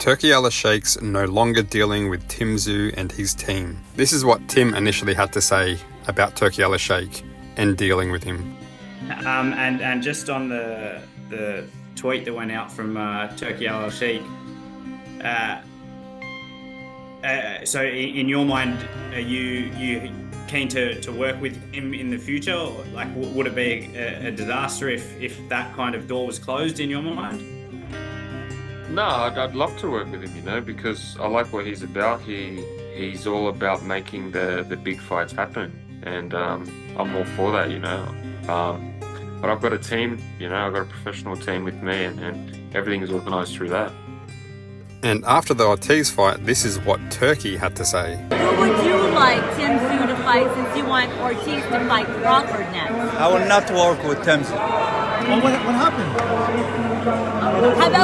Turki Al-Sheikh's no longer dealing with Tszyu and his team. This is what Tim initially had to say about Turki Al-Sheikh and dealing with him. And just on the tweet that went out from Turki Al-Sheikh, so in your mind, are you keen to work with him in the future? Like, would it be a disaster if that kind of door was closed in your mind? No, I'd love to work with him, because I like what he's about. He's all about making the big fights happen, and I'm all for that, But I've got a team, I've got a professional team with me, and everything is organised through that. And after the Ortiz fight, this is what Turki had to say. Who would you like Tszyu to fight since you want Ortiz to fight Crawford next? I will not work with Tszyu. Well, what happened?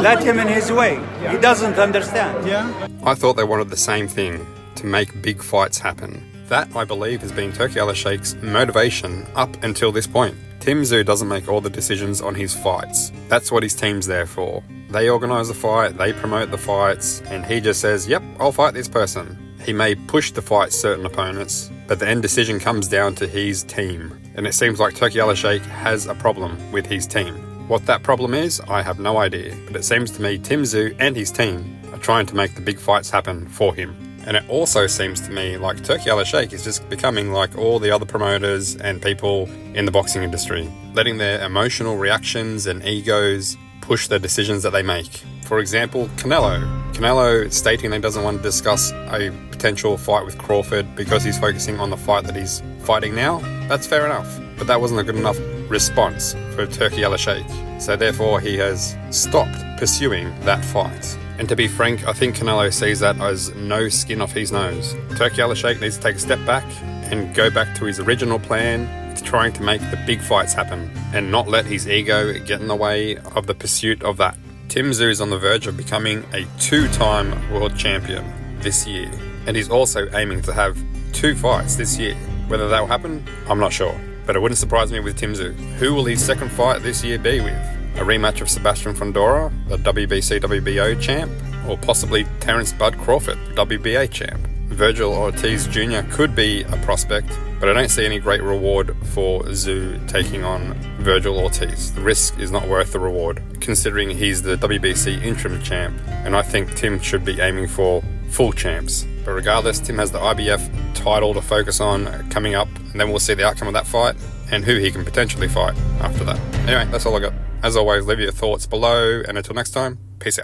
Let him in his way. Yeah. He doesn't understand. Yeah? I thought they wanted the same thing, to make big fights happen. That, I believe, has been Turki Al-Sheikh's motivation up until this point. Tszyu doesn't make all the decisions on his fights. That's what his team's there for. They organise the fight, they promote the fights, and he just says, yep, I'll fight this person. He may push to fight certain opponents, but the end decision comes down to his team. And it seems like Turki Al-Sheikh has a problem with his team. What that problem is, I have no idea, but it seems to me Tszyu and his team are trying to make the big fights happen for him. And it also seems to me like Turki Al-Sheikh is just becoming like all the other promoters and people in the boxing industry, letting their emotional reactions and egos push the decisions that they make. For example, Canelo stating he doesn't want to discuss a potential fight with Crawford because he's focusing on the fight that he's fighting now. That's fair enough, but that wasn't a good enough response for Turki Al-Sheikh. So therefore he has stopped pursuing that fight. And to be frank, I think Canelo sees that as no skin off his nose. Turki Al-Sheikh needs to take a step back and go back to his original plan, to trying to make the big fights happen and not let his ego get in the way of the pursuit of that. Tszyu is on the verge of becoming a 2-time world champion this year, and he's also aiming to have 2 fights this year. Whether that will happen, I'm not sure, but it wouldn't surprise me with Tszyu. Who will his second fight this year be with? A rematch of Sebastian Fundora, the WBC WBO champ, or possibly Terence Bud Crawford, WBA champ. Virgil Ortiz Jr. could be a prospect, but I don't see any great reward for Tszyu taking on Virgil Ortiz. The risk is not worth the reward, considering he's the WBC interim champ, and I think Tim should be aiming for full champs. But regardless, Tim has the IBF title to focus on coming up, and then we'll see the outcome of that fight and who he can potentially fight after that. Anyway, that's all I got. As always, leave your thoughts below, and until next time, peace out.